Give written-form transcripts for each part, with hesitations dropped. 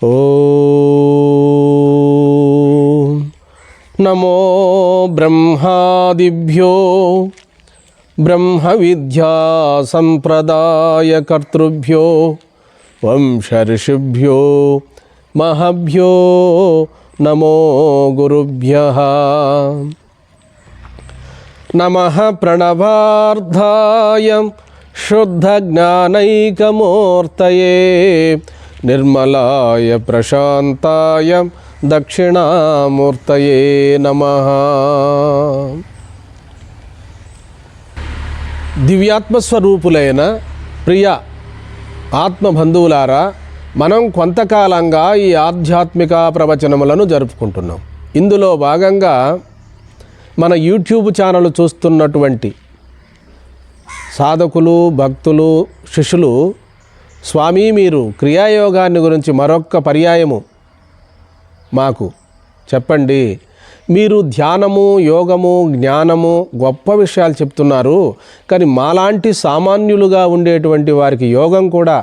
ఓం నమో బ్రహ్మాదిభ్యో బ్రహ్మ విద్యా సంప్రదాయ కర్తృభ్యో వంశర్షిభ్యో మహభ్యో నమో గురుభ్యః. నమః ప్రణవార్థాయ శుద్ధ జ్ఞానైకమూర్తయే నిర్మలాయ ప్రశాంతాయ దక్షిణామూర్తయే నమః. దివ్యాత్మస్వరూపులైన ప్రియ ఆత్మబంధువులారా, మనం కొంతకాలంగా ఈ ఆధ్యాత్మిక ప్రవచనములను జరుపుకుంటున్నాం. ఇందులో భాగంగా మన యూట్యూబ్ ఛానల్ చూస్తున్నటువంటి సాధకులు, భక్తులు, శిష్యులు, స్వామి మీరు క్రియాయోగాన్ని గురించి మరొక్క పర్యాయము మాకు చెప్పండి. మీరు ధ్యానము, యోగము, జ్ఞానము గొప్ప విషయాలు చెప్తున్నారు, కానీ మాలాంటి సామాన్యులుగా ఉండేటువంటి వారికి యోగం కూడా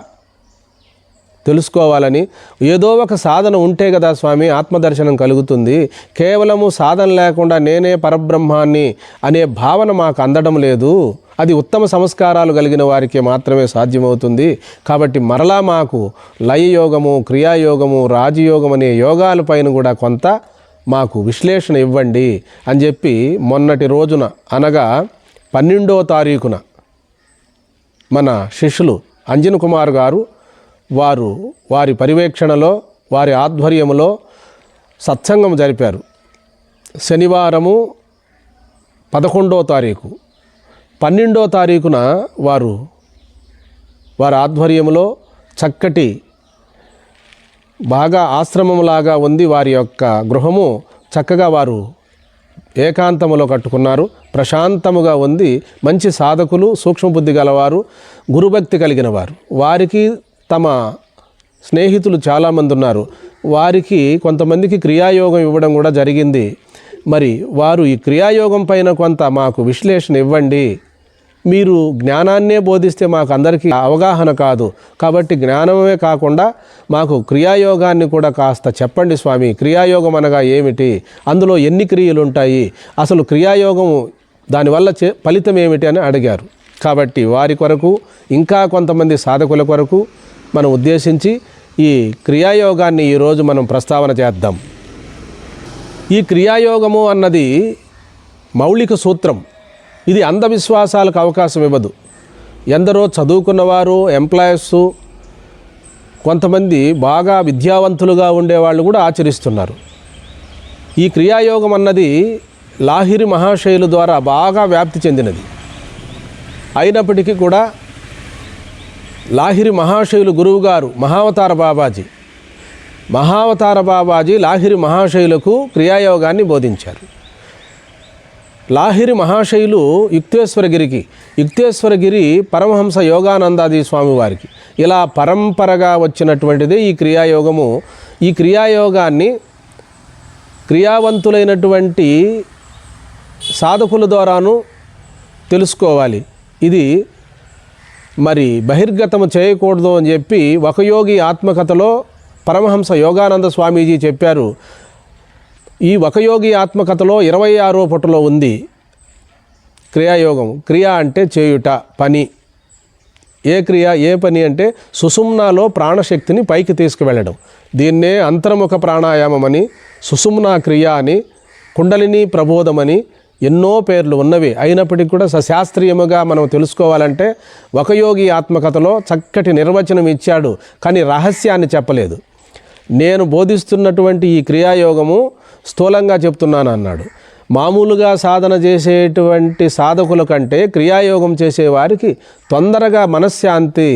తెలుసుకోవాలని, ఏదో ఒక సాధన ఉంటే కదా స్వామి ఆత్మదర్శనం కలుగుతుంది. కేవలము సాధన లేకుండా నేనే పరబ్రహ్మాన్ని అనే భావన మాకు అందడం లేదు. అది ఉత్తమ సంస్కారాలు కలిగిన వారికి మాత్రమే సాధ్యమవుతుంది. కాబట్టి మరలా మాకు లయయోగము, క్రియాయోగము, రాజయోగం అనే యోగాలపైన కూడా కొంత మాకు విశ్లేషణ ఇవ్వండి అని చెప్పి మొన్నటి రోజున అనగా 12వ తారీఖున మన శిష్యులు అంజన్ కుమార్ గారు వారి పర్యవేక్షణలో, వారి ఆధ్వర్యంలో సత్సంగం జరిపారు. శనివారము 11వ తారీఖు, 12వ తారీఖున వారి ఆధ్వర్యంలో చక్కటి బాగా ఆశ్రమంలాగా ఉంది వారి యొక్క గృహము. చక్కగా వారు ఏకాంతములో కట్టుకున్నారు. ప్రశాంతముగా ఉంది. మంచి సాధకులు, సూక్ష్మబుద్ధి గలవారు, గురుభక్తి కలిగిన వారు. వారికి తమ స్నేహితులు చాలామంది ఉన్నారు. వారికి కొంతమందికి క్రియాయోగం ఇవ్వడం కూడా జరిగింది. మరి వారు ఈ క్రియాయోగం పైన కొంత మాకు విశ్లేషణ ఇవ్వండి. మీరు జ్ఞానాన్నే బోధిస్తే మాకు అందరికీ అవగాహన కాదు. కాబట్టి జ్ఞానమే కాకుండా మాకు క్రియాయోగాన్ని కూడా కాస్త చెప్పండి స్వామి. క్రియాయోగం అనగా ఏమిటి? అందులో ఎన్ని క్రియలు ఉంటాయి? అసలు క్రియాయోగము దానివల్ల ఫలితం ఏమిటి అని అడిగారు. కాబట్టి వారి కొరకు, ఇంకా కొంతమంది సాధకుల కొరకు మనం ఉద్దేశించి ఈ క్రియాయోగాన్ని ఈరోజు మనం ప్రస్తావన చేద్దాం. ఈ క్రియాయోగము అన్నది మౌలిక సూత్రం. ఇది అంధవిశ్వాసాలకు అవకాశం ఇవ్వదు. ఎందరో చదువుకున్నవారు, ఎంప్లాయీస్, కొంతమంది బాగా విద్యావంతులుగా ఉండేవాళ్ళు కూడా ఆచరిస్తున్నారు. ఈ క్రియాయోగం అన్నది లాహిరి మహాశయుల ద్వారా బాగా వ్యాప్తి చెందినది. అయినప్పటికీ కూడా లాహిరి మహాశయులు గురువుగారు మహావతార బాబాజీ లాహిరి మహాశయులకు క్రియాయోగాన్ని బోధించారు. లాహిరి మహాశయులు యుక్తేశ్వరగిరి పరమహంస యోగానందాది స్వామి వారికి ఇలా పరంపరగా వచ్చినటువంటిది ఈ క్రియాయోగము. ఈ క్రియాయోగాన్ని క్రియావంతులైనటువంటి సాధకుల ద్వారాను తెలుసుకోవాలి. ఇది మరి బహిర్గతము చేయకూడదు అని చెప్పి ఒక యోగి ఆత్మకథలో పరమహంస యోగానంద స్వామీజీ చెప్పారు. ఈ ఒక యోగి ఆత్మకథలో 26వ పుటలో ఉంది క్రియాయోగం. క్రియ అంటే చేయుట, పని. ఏ క్రియ, ఏ పని అంటే సుషుమ్నాలో ప్రాణశక్తిని పైకి తీసుకువెళ్ళడం. దీన్నే అంతర్ముఖ ప్రాణాయామం అని, సుషుమ్నా క్రియ అని, కుండలిని ప్రబోధమని ఎన్నో పేర్లు ఉన్నవి. అయినప్పటికీ కూడా సశాస్త్రీయముగా మనం తెలుసుకోవాలంటే ఒక యోగి ఆత్మకథలో చక్కటి నిర్వచనం ఇచ్చాడు, కానీ రహస్యాన్ని చెప్పలేదు. నేను బోధిస్తున్నటువంటి ఈ క్రియాయోగము స్థూలంగా చెప్తున్నాను అన్నాడు. మామూలుగా సాధన చేసేటువంటి సాధకుల కంటే క్రియాయోగం చేసేవారికి తొందరగా మనశ్శాంతి,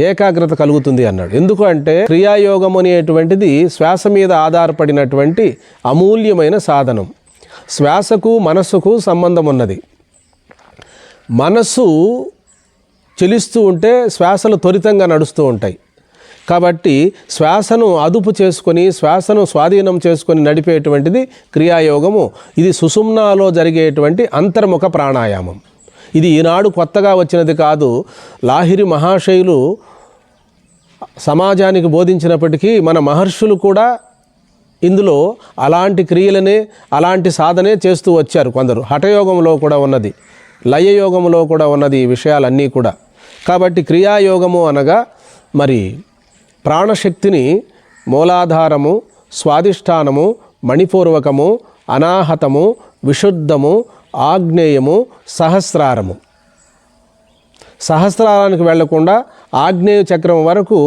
ఏకాగ్రత కలుగుతుంది అన్నాడు. ఎందుకు అంటే క్రియాయోగం అనేటువంటిది శ్వాస మీద ఆధారపడినటువంటి అమూల్యమైన సాధనం. శ్వాసకు మనస్సుకు సంబంధం ఉన్నది. మనస్సు చెలిస్తూ ఉంటే శ్వాసలు త్వరితంగా నడుస్తూ ఉంటాయి. కాబట్టి శ్వాసను అదుపు చేసుకొని, శ్వాసను స్వాధీనం చేసుకొని నడిపేటువంటిది క్రియాయోగము. ఇది సుషుమ్నాలో జరిగేటువంటి అంతర్ముఖ ప్రాణాయామం. ఇది ఈనాడు కొత్తగా వచ్చినది కాదు. లాహిరి మహాశయులు సమాజానికి బోధించినప్పటికీ మన మహర్షులు కూడా ఇందులో అలాంటి క్రియలనే అలాంటి సాధనే చేస్తూ వచ్చారు. కొందరు హఠయోగంలో కూడా ఉన్నది, లయయోగంలో కూడా ఉన్నది ఈ విషయాలన్నీ కూడా. కాబట్టి క్రియాయోగము అనగా మరి ప్రాణశక్తిని మూలాధారము, స్వాదిష్టానము, మణిపూర్వకము, అనాహతము, విశుద్ధము, ఆగ్నేయము, సహస్రారానికి వెళ్లకుండా ఆగ్నేయ చక్రం వరకు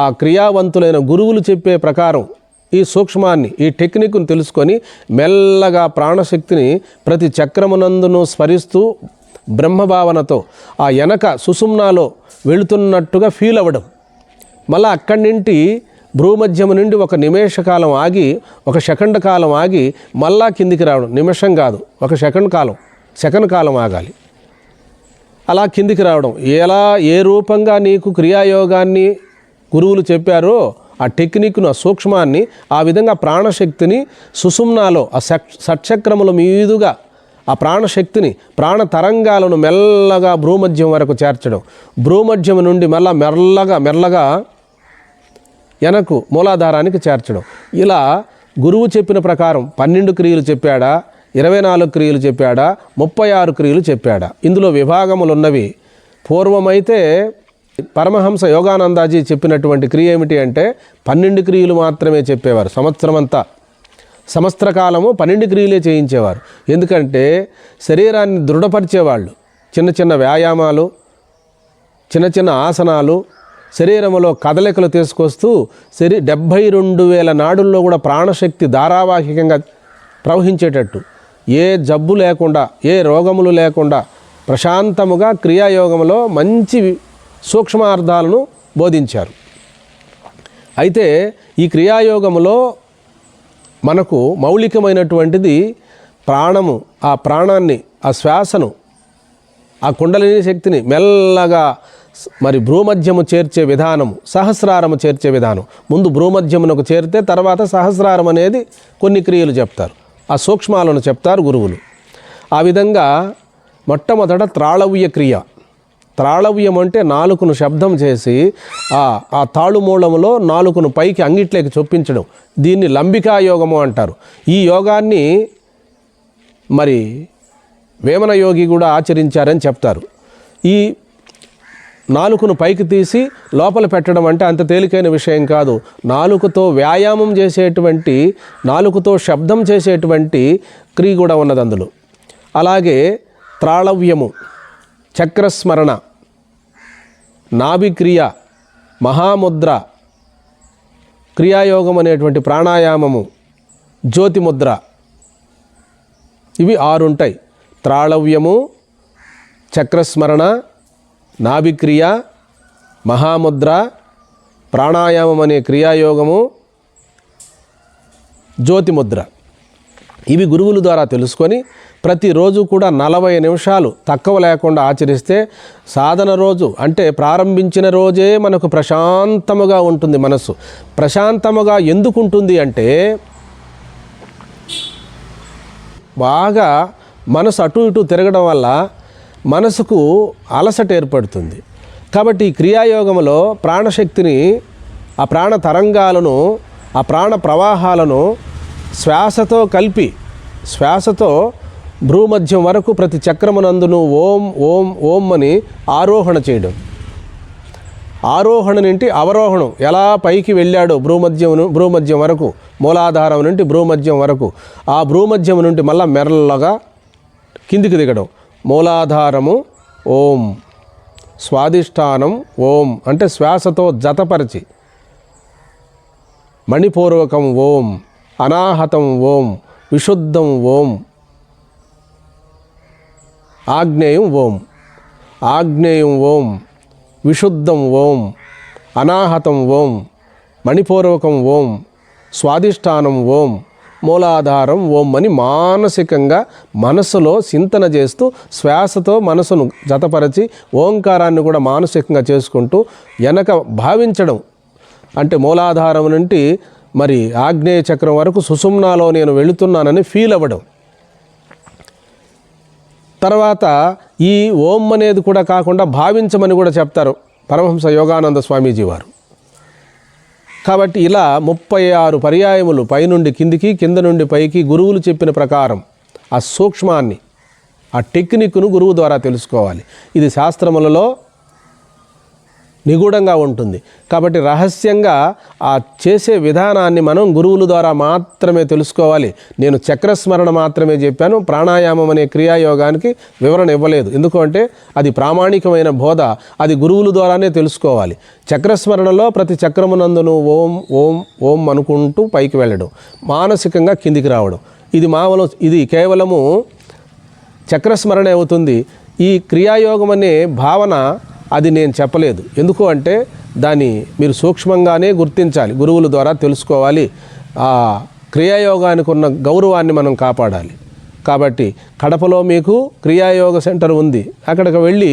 ఆ క్రియావంతులైన గురువులు చెప్పే ప్రకారం ఈ సూక్ష్మాన్ని, ఈ టెక్నిక్ను తెలుసుకొని మెల్లగా ప్రాణశక్తిని ప్రతి చక్రమునందును స్మరిస్తూ బ్రహ్మభావనతో ఆ వెనక సుషుమ్నాలో వెళుతున్నట్టుగా ఫీల్ అవ్వడం. మళ్ళీ అక్కడి నుండి భ్రూమధ్యము నుండి ఒక నిమేషకాలం ఆగి, ఒక సెకండ్ కాలం ఆగి మళ్ళా కిందికి రావడం. నిమిషం కాదు, ఒక సెకండ్ కాలం ఆగాలి. అలా కిందికి రావడం. ఏ రూపంగా నీకు క్రియాయోగాన్ని గురువులు చెప్పారో ఆ టెక్నిక్ను, ఆ సూక్ష్మాన్ని, ఆ విధంగా ప్రాణశక్తిని సుషుమ్నాలో ఆ షట్చక్రముల మీదుగా ఆ ప్రాణశక్తిని, ప్రాణ తరంగాలను మెల్లగా భ్రూమధ్యం వరకు చేర్చడం. భ్రూమధ్యం నుండి మెల్లగా వెనక్కు మూలాధారానికి చేర్చడం. ఇలా గురువు చెప్పిన ప్రకారం 12 క్రియలు చెప్పాడా, 24 క్రియలు చెప్పాడా, 36 క్రియలు చెప్పాడా? ఇందులో విభాగములు ఉన్నవి. పూర్వమైతే పరమహంస యోగానందాజీ చెప్పినటువంటి క్రియ ఏమిటి అంటే 12 క్రియలు మాత్రమే చెప్పేవారు. సంవత్సరకాలము 12 క్రియలే చేయించేవారు. ఎందుకంటే శరీరాన్ని దృఢపరిచేవాళ్ళు. చిన్న వ్యాయామాలు, చిన్న ఆసనాలు, శరీరంలో కదలికలు తీసుకొస్తూ 72,000 నాడుల్లో కూడా ప్రాణశక్తి ధారావాహికంగా ప్రవహించేటట్టు, ఏ జబ్బు లేకుండా, ఏ రోగములు లేకుండా ప్రశాంతముగా క్రియాయోగంలో మంచి సూక్ష్మార్థాలను బోధించారు. అయితే ఈ క్రియాయోగములో మనకు మౌలికమైనటువంటిది ప్రాణము. ఆ ప్రాణాన్ని, ఆ శ్వాసను, ఆ కుండలిని శక్తిని మెల్లగా మరి భ్రూమధ్యము చేర్చే విధానము, సహస్రారము చేర్చే విధానం. ముందు భ్రూమధ్యమునకు చేరితే తర్వాత సహస్రారం అనేది కొన్ని క్రియలు చెప్తారు, ఆ సూక్ష్మాలను చెప్తారు గురువులు. ఆ విధంగా మొట్టమొదట త్రాళవ్య క్రియ. త్రాళవ్యం అంటే నాలుకను శబ్దం చేసి ఆ తాళుమూలములో నాలుకను పైకి అంగిట్లోకి చొప్పించడం. దీన్ని లంబికా యోగము అంటారు. ఈ యోగాన్ని మరి వేమన యోగి కూడా ఆచరించారని చెప్తారు. ఈ నాలుకను పైకి తీసి లోపల పెట్టడం అంటే అంత తేలికైన విషయం కాదు. నాలుకతో వ్యాయామం చేసేటువంటి, నాలుకతో శబ్దం చేసేటువంటి క్రియ కూడా ఉన్నది అందులో. అలాగే త్రాళవ్యము, చక్రస్మరణ, నాభిక్రియ, మహాముద్ర, క్రియాయోగం అనేటువంటి ప్రాణాయామము, జ్యోతిముద్ర, ఇవి 6 ఉంటాయి. త్రాళవ్యము, చక్రస్మరణ, నాభిక్రియ, మహాముద్ర, ప్రాణాయామం అనే క్రియాయోగము, జ్యోతిముద్ర. ఇవి గురువుల ద్వారా తెలుసుకొని ప్రతిరోజు కూడా 40 నిమిషాలు తక్కువ లేకుండా ఆచరిస్తే సాధన రోజు అంటే ప్రారంభించిన రోజే మనకు ప్రశాంతముగా ఉంటుంది. మనస్సు ప్రశాంతముగా ఎందుకు ఉంటుంది అంటే బాగా మనసు అటు ఇటు తిరగడం వల్ల మనసుకు అలసట ఏర్పడుతుంది. కాబట్టి ఈ క్రియాయోగంలో ప్రాణశక్తిని, ఆ ప్రాణ తరంగాలను, ఆ ప్రాణ ప్రవాహాలను శ్వాసతో కలిపి, శ్వాసతో భ్రూమధ్యం వరకు ప్రతి చక్రమునందును ఓం ఓం ఓం అని ఆరోహణ చేయడం. ఆరోహణ నుండి అవరోహణం ఎలా పైకి వెళ్ళాడో భ్రూమధ్యం వరకు, మూలాధారం నుండి భ్రూమధ్యం వరకు, ఆ భ్రూమధ్యం నుండి మళ్ళా మెల్లగా కిందికి దిగడం. మూలాధారము ఓం, స్వాదిష్టానం ఓం అంటే శ్వాసతో జతపరిచి, మణిపూర్వకం ఓం, అనాహతం ఓం, విశుద్ధం ఓం, ఆగ్నేయం ఓం, ఆగ్నేయం ఓం, విశుద్ధం ఓం, అనాహతం ఓం, మణిపూర్వకం ఓం, స్వాదిష్టానం ఓం, మూలాధారం ఓం అని మానసికంగా మనసులో చింతన చేస్తూ శ్వాసతో మనసును జతపరిచి ఓంకారాన్ని కూడా మానసికంగా చేసుకుంటూ వెనక భావించడం. అంటే మూలాధారం నుండి మరి ఆగ్నేయ చక్రం వరకు సుషుమ్నాలో నేను వెళుతున్నానని ఫీల్ అవ్వడం. తర్వాత ఈ ఓం అనేది కూడా కాకుండా భావించమని కూడా చెప్తారు పరమహంస యోగానంద స్వామీజీ వారు. కాబట్టి ఇలా 36 పర్యాయములు పైనుండి కిందికి, కింద నుండి పైకి గురువులు చెప్పిన ప్రకారం ఆ సూక్ష్మాన్ని, ఆ టెక్నిక్ను గురువు ద్వారా తెలుసుకోవాలి. ఇది శాస్త్రములలో నిగూఢంగా ఉంటుంది. కాబట్టి రహస్యంగా ఆ చేసే విధానాన్ని మనం గురువుల ద్వారా మాత్రమే తెలుసుకోవాలి. నేను చక్రస్మరణ మాత్రమే చెప్పాను, ప్రాణాయామం అనే క్రియాయోగానికి వివరణ ఇవ్వలేదు. ఎందుకంటే అది ప్రామాణికమైన బోధ, అది గురువుల ద్వారానే తెలుసుకోవాలి. చక్రస్మరణలో ప్రతి చక్రమునందును ఓం ఓం ఓం అనుకుంటూ పైకి వెళ్ళడం, మానసికంగా కిందికి రావడం, ఇది కేవలము చక్రస్మరణే అవుతుంది. ఈ క్రియాయోగం అనే భావన అది నేను చెప్పలేదు. ఎందుకు అంటే దాన్ని మీరు సూక్ష్మంగానే గుర్తించాలి, గురువుల ద్వారా తెలుసుకోవాలి. ఆ క్రియాయోగానికి ఉన్న గౌరవాన్ని మనం కాపాడాలి. కాబట్టి కడపలో మీకు క్రియాయోగ సెంటర్ ఉంది, అక్కడికి వెళ్ళి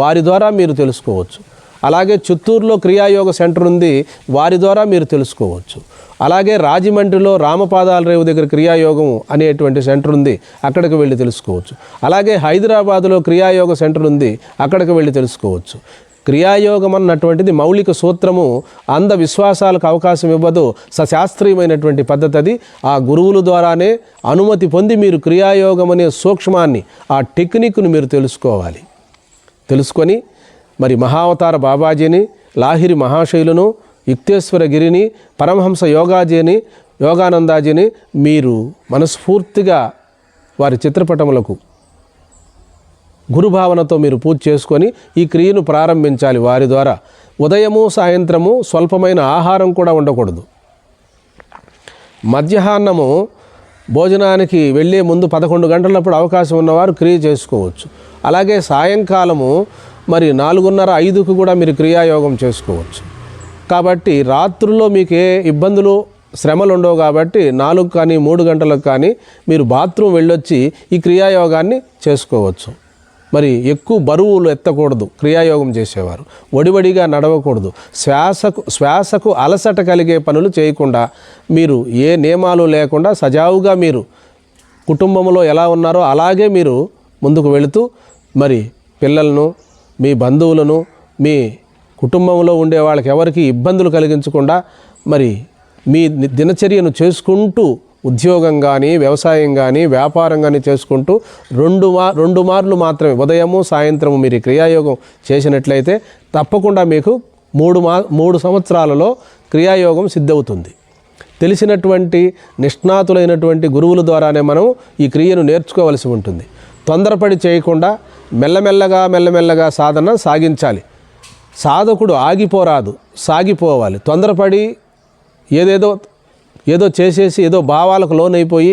వారి ద్వారా మీరు తెలుసుకోవచ్చు. అలాగే చిత్తూరులో క్రియాయోగ సెంటర్ ఉంది, వారి ద్వారా మీరు తెలుసుకోవచ్చు. అలాగే రాజమండ్రిలో రామపాదాల రేవు దగ్గర క్రియాయోగం అనేటువంటి సెంటర్ ఉంది, అక్కడికి వెళ్ళి తెలుసుకోవచ్చు. అలాగే హైదరాబాదులో క్రియాయోగ సెంటర్ ఉంది, అక్కడికి వెళ్ళి తెలుసుకోవచ్చు. క్రియాయోగం అన్నటువంటిది మౌలిక సూత్రము, అంధవిశ్వాసాలకు అవకాశం ఇవ్వదు, సశాస్త్రీయమైనటువంటి పద్ధతి. అది ఆ గురువుల ద్వారానే అనుమతి పొంది మీరు క్రియాయోగం అనే సూక్ష్మాన్ని, ఆ టెక్నిక్ను మీరు తెలుసుకోవాలి. తెలుసుకొని మరి మహావతార బాబాజీని, లాహిరి మహాశైలును, యుక్తేశ్వరగిరిని, పరమహంస యోగానందాజీని మీరు మనస్ఫూర్తిగా వారి చిత్రపటములకు గురుభావనతో మీరు పూజ చేసుకొని ఈ క్రియను ప్రారంభించాలి వారి ద్వారా. ఉదయము సాయంత్రము స్వల్పమైన ఆహారం కూడా ఉండకూడదు. మధ్యాహ్నము భోజనానికి వెళ్ళే ముందు 11 గంటలప్పుడు అవకాశం ఉన్నవారు క్రియ చేసుకోవచ్చు. అలాగే సాయంకాలము మరి 4:30-5కు కూడా మీరు క్రియాయోగం చేసుకోవచ్చు. కాబట్టి రాత్రుల్లో మీకు ఏ ఇబ్బందులు శ్రమలు ఉండవు. కాబట్టి 4 కానీ 3 గంటలకు కానీ మీరు బాత్రూమ్ వెళ్ళొచ్చి ఈ క్రియాయోగాన్ని చేసుకోవచ్చు. మరి ఎక్కువ బరువులు ఎత్తకూడదు క్రియాయోగం చేసేవారు, వడివడిగా నడవకూడదు, శ్వాసకు అలసట కలిగే పనులు చేయకుండా, మీరు ఏ నియమాలు లేకుండా సజావుగా మీరు కుటుంబంలో ఎలా ఉన్నారో అలాగే మీరు ముందుకు వెళుతూ మరి పిల్లలను, మీ బంధువులను, మీ కుటుంబంలో ఉండే వాళ్ళకి ఎవరికి ఇబ్బందులు కలిగించకుండా మరి మీ దినచర్యను చేసుకుంటూ, ఉద్యోగం కానీ వ్యవసాయం కానీ వ్యాపారం కానీ చేసుకుంటూ 2 మార్లు మాత్రమే ఉదయము సాయంత్రము మీరు క్రియాయోగం చేసినట్లయితే తప్పకుండా మీకు 3 సంవత్సరాలలో క్రియాయోగం సిద్ధవుతుంది. తెలిసినటువంటి నిష్ణాతులైనటువంటి గురువుల ద్వారానే మనం ఈ క్రియను నేర్చుకోవలసి ఉంటుంది. తొందరపడి చేయకుండా మెల్లమెల్లగా సాధన సాగించాలి. సాధకుడు ఆగిపోరాదు, సాగిపోవాలి. తొందరపడి ఏదో చేసేసి ఏదో భావాలకు లోనైపోయి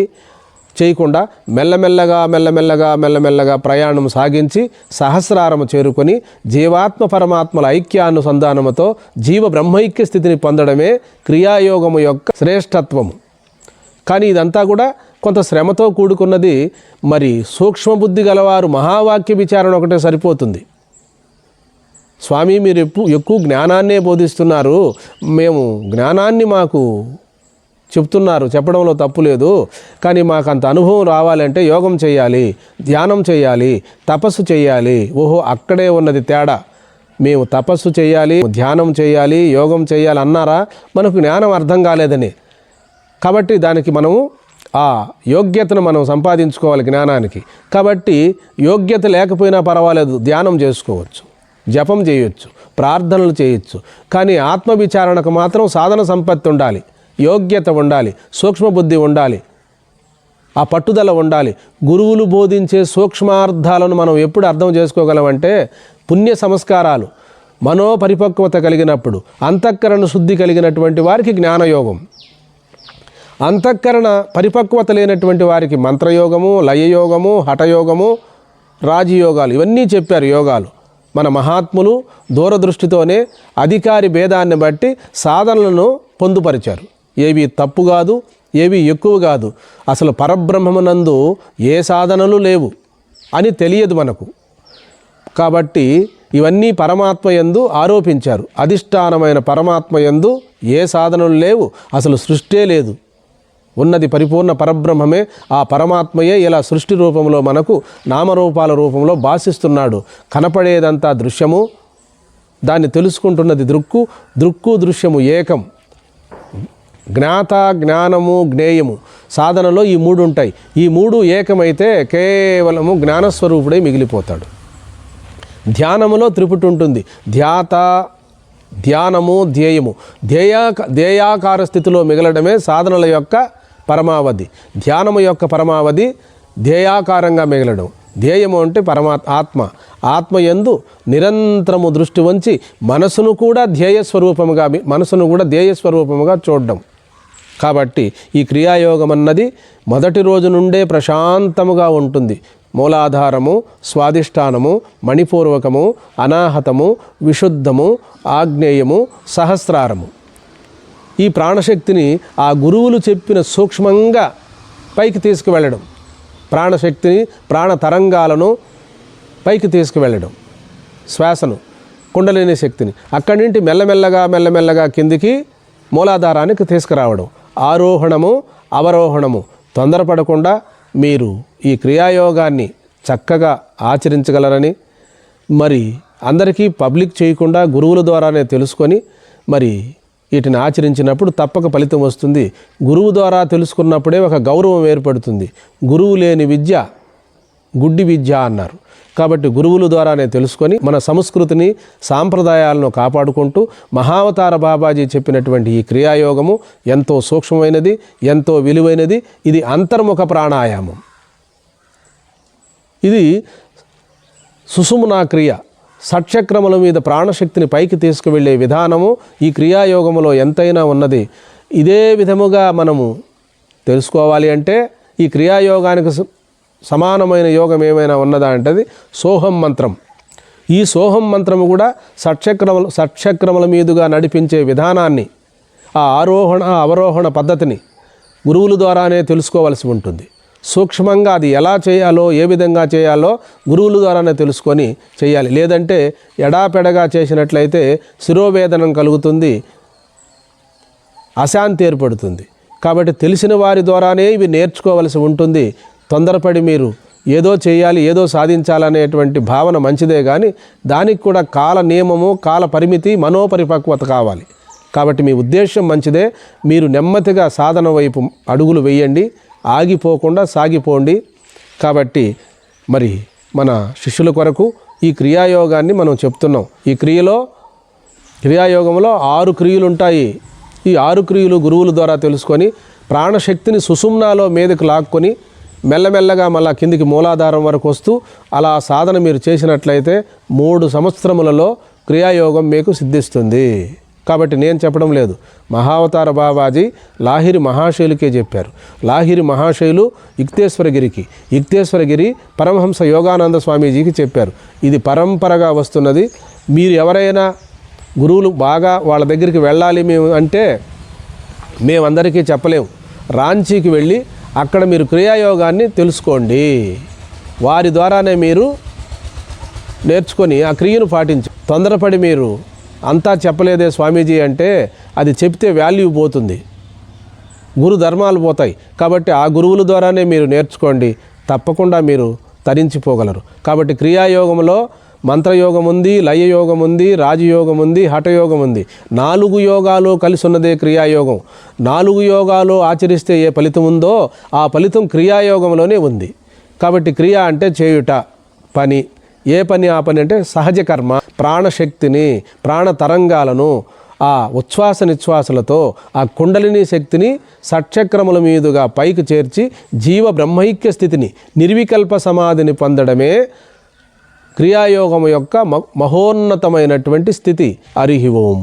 చేయకుండా మెల్లమెల్లగా ప్రయాణం సాగించి సహస్రారము చేరుకొని జీవాత్మ పరమాత్మల ఐక్యానుసంధానముతో జీవ బ్రహ్మైక్య స్థితిని పొందడమే క్రియాయోగము యొక్క శ్రేష్టత్వము. కానీ ఇదంతా కూడా కొంత శ్రమతో కూడుకున్నది. మరి సూక్ష్మబుద్ధి గలవారు మహావాక్య విచారణ ఒకటే సరిపోతుంది. స్వామి మీరు ఎక్కువ జ్ఞానాన్నే బోధిస్తున్నారు, మేము జ్ఞానాన్ని మాకు చెప్తున్నారు, చెప్పడంలో తప్పు లేదు, కానీ మాకు అంత అనుభవం రావాలంటే యోగం చేయాలి, ధ్యానం చేయాలి, తపస్సు చేయాలి. ఓహో, అక్కడే ఉన్నది తేడా. మేము తపస్సు చేయాలి, ధ్యానం చేయాలి, యోగం చేయాలి అన్నారా, మనకు జ్ఞానం అర్థం కాలేదని. కాబట్టి దానికి మనము ఆ యోగ్యతను మనం సంపాదించుకోవాలి జ్ఞానానికి. కాబట్టి యోగ్యత లేకపోయినా పర్వాలేదు, ధ్యానం చేసుకోవచ్చు, జపం చేయొచ్చు, ప్రార్థనలు చేయొచ్చు. కానీ ఆత్మవిచారణకు మాత్రం సాధన సంపత్తి ఉండాలి, యోగ్యత ఉండాలి, సూక్ష్మబుద్ధి ఉండాలి, ఆ పట్టుదల ఉండాలి. గురువులు బోధించే సూక్ష్మార్థాలను మనం ఎప్పుడు అర్థం చేసుకోగలమంటే పుణ్య సంస్కారాలు, మనోపరిపక్వత కలిగినప్పుడు, అంతఃకరణ శుద్ధి కలిగినటువంటి వారికి జ్ఞానయోగం, అంతఃకరణ పరిపక్వత లేనటువంటి వారికి మంత్రయోగము, లయయోగము, హఠయోగము, రాజయోగాలు ఇవన్నీ చెప్పారు యోగాలు. మన మహాత్ములు దూరదృష్టితోనే అధికారి భేదాన్ని బట్టి సాధనలను పొందుపరిచారు. ఏవి తప్పు కాదు, ఏవి ఎక్కువ కాదు. అసలు పరబ్రహ్మనందు ఏ సాధనలు లేవు అని తెలియదు మనకు. కాబట్టి ఇవన్నీ పరమాత్మ యందు ఆరోపించారు. అధిష్టానమైన పరమాత్మ యందు ఏ సాధనలు లేవు, అసలు సృష్టే లేదు. ఉన్నది పరిపూర్ణ పరబ్రహ్మమే. ఆ పరమాత్మయే ఇలా సృష్టి రూపంలో మనకు నామరూపాల రూపంలో భాషిస్తున్నాడు. కనపడేదంతా దృశ్యము, దాన్ని తెలుసుకుంటున్నది దృక్కు, దృశ్యము ఏకం. జ్ఞాత, జ్ఞానము, జ్ఞేయము సాధనలో ఈ మూడు ఉంటాయి. ఈ మూడు ఏకమైతే కేవలము జ్ఞానస్వరూపుడై మిగిలిపోతాడు. ధ్యానములో త్రిపుటి ఉంటుంది. ధ్యాత, ధ్యానము, ధ్యేయము. ధ్యేయాకార స్థితిలో మిగలడమే సాధనల యొక్క పరమావధి. ధ్యానము యొక్క పరమావధి ధ్యేయాకారంగా మిగలడం. ధ్యేయము అంటే ఆత్మ. ఆత్మ యందు నిరంతరము దృష్టి వంచి మనసును కూడా ధ్యేయస్వరూపముగా చూడడం. కాబట్టి ఈ క్రియాయోగం అన్నది మొదటి రోజు నుండే ప్రశాంతముగా ఉంటుంది. మూలాధారము, స్వాధిష్టానము, మణిపూర్వకము, అనాహతము, విశుద్ధము, ఆగ్నేయము, సహస్రారము. ఈ ప్రాణశక్తిని ఆ గురువులు చెప్పిన సూక్ష్మంగా పైకి తీసుకువెళ్ళడం. ప్రాణశక్తిని, ప్రాణ తరంగాలను పైకి తీసుకువెళ్ళడం. శ్వాసను, కుండలిని శక్తిని అక్కడి నుండి మెల్లమెల్లగా కిందికి మూలాధారానికి తీసుకురావడం. ఆరోహణము, అవరోహణము. తొందరపడకుండా మీరు ఈ క్రియాయోగాన్ని చక్కగా ఆచరించగలరని, మరి అందరికీ పబ్లిక్ చేయకుండా గురువుల ద్వారానే తెలుసుకొని మరి వీటిని ఆచరించినప్పుడు తప్పక ఫలితం వస్తుంది. గురువు ద్వారా తెలుసుకున్నప్పుడే ఒక గౌరవం ఏర్పడుతుంది. గురువు లేని విద్య గుడ్డి విద్య అన్నారు. కాబట్టి గురువుల ద్వారానే తెలుసుకొని మన సంస్కృతిని, సాంప్రదాయాలను కాపాడుకుంటూ మహావతార బాబాజీ చెప్పినటువంటి ఈ క్రియాయోగము ఎంతో సూక్ష్మమైనది, ఎంతో విలువైనది. ఇది అంతర్ముఖ ప్రాణాయామం. ఇది సుషుమ్నా క్రియ. షట్చక్రముల మీద ప్రాణశక్తిని పైకి తీసుకువెళ్ళే విధానము ఈ క్రియాయోగములో ఎంతైనా ఉన్నది. ఇదే విధముగా మనము తెలుసుకోవాలి అంటే ఈ క్రియాయోగానికి సమానమైన యోగం ఏమైనా ఉన్నదా అంటే అది సోహం మంత్రం. ఈ సోహం మంత్రము కూడా షట్చక్రముల మీదుగా నడిపించే విధానాన్ని, ఆ ఆరోహణ అవరోహణ పద్ధతిని గురువుల ద్వారానే తెలుసుకోవలసి ఉంటుంది. సూక్ష్మంగా అది ఎలా చేయాలో, ఏ విధంగా చేయాలో గురువుల ద్వారానే తెలుసుకొని చేయాలి. లేదంటే ఎడాపెడగా చేసినట్లయితే శిరోవేదనం కలుగుతుంది, అశాంతి ఏర్పడుతుంది. కాబట్టి తెలిసిన వారి ద్వారానే ఇవి నేర్చుకోవలసి ఉంటుంది. తొందరపడి మీరు ఏదో చేయాలి, ఏదో సాధించాలనేటువంటి భావన మంచిదే, కానీ దానికి కూడా కాల నియమము, కాల పరిమితి, మనోపరిపక్వత కావాలి. కాబట్టి మీ ఉద్దేశం మంచిదే. మీరు నెమ్మదిగా సాధన వైపు అడుగులు వేయండి, ఆగిపోకుండా సాగిపోండి. కాబట్టి మరి మన శిష్యుల కొరకు ఈ క్రియాయోగాన్ని మనం చెప్తున్నాం. ఈ క్రియాయోగంలో 6 క్రియలు ఉంటాయి. ఈ 6 క్రియలు గురువుల ద్వారా తెలుసుకొని ప్రాణశక్తిని సుషుమ్నాలో మీదకు లాక్కొని మెల్లమెల్లగా మళ్ళా కిందికి మూలాధారం వరకు వస్తూ అలా సాధన మీరు చేసినట్లయితే 3 సంవత్సరములలో క్రియాయోగం మీకు సిద్ధిస్తుంది. కాబట్టి నేను చెప్పడం లేదు, మహావతార బాబాజీ లాహిరి మహాశైలుకే చెప్పారు. లాహిరి మహాశైలు యుక్తేశ్వరగిరి పరమహంస యోగానంద స్వామీజీకి చెప్పారు. ఇది పరంపరగా వస్తున్నది. మీరు ఎవరైనా గురువులు బాగా వాళ్ళ దగ్గరికి వెళ్ళాలి మేము అంటే మేమందరికీ చెప్పలేము. రాంచీకి వెళ్ళి అక్కడ మీరు క్రియాయోగాన్ని తెలుసుకోండి. వారి ద్వారానే మీరు నేర్చుకొని ఆ క్రియను పాటించు. తొందరపడి మీరు అంతా చెప్పలేదే స్వామీజీ అంటే అది చెప్తే వాల్యూ పోతుంది, గురు ధర్మాలు పోతాయి. కాబట్టి ఆ గురువుల ద్వారానే మీరు నేర్చుకోండి, తప్పకుండా మీరు తరించిపోగలరు. కాబట్టి క్రియాయోగంలో మంత్రయోగం ఉంది, లయయోగం ఉంది, రాజయోగం ఉంది, హఠయోగం ఉంది. 4 యోగాలు కలిసి ఉన్నదే క్రియాయోగం. 4 యోగాలు ఆచరిస్తే ఏ ఫలితం ఉందో ఆ ఫలితం క్రియాయోగంలోనే ఉంది. కాబట్టి క్రియ అంటే చేయుట, పని. ఏ పని ఆ పని అంటే సహజ కర్మ. ప్రాణశక్తిని, ప్రాణ తరంగాలను ఆ ఉచ్ఛ్వాస నిశ్వాసలతో ఆ కుండలిని శక్తిని షట్చక్రముల మీదుగా పైకి చేర్చి జీవ బ్రహ్మైక్య స్థితిని, నిర్వికల్ప సమాధిని పొందడమే క్రియాయోగం యొక్క మహోన్నతమైనటువంటి స్థితి. హరి ఓం.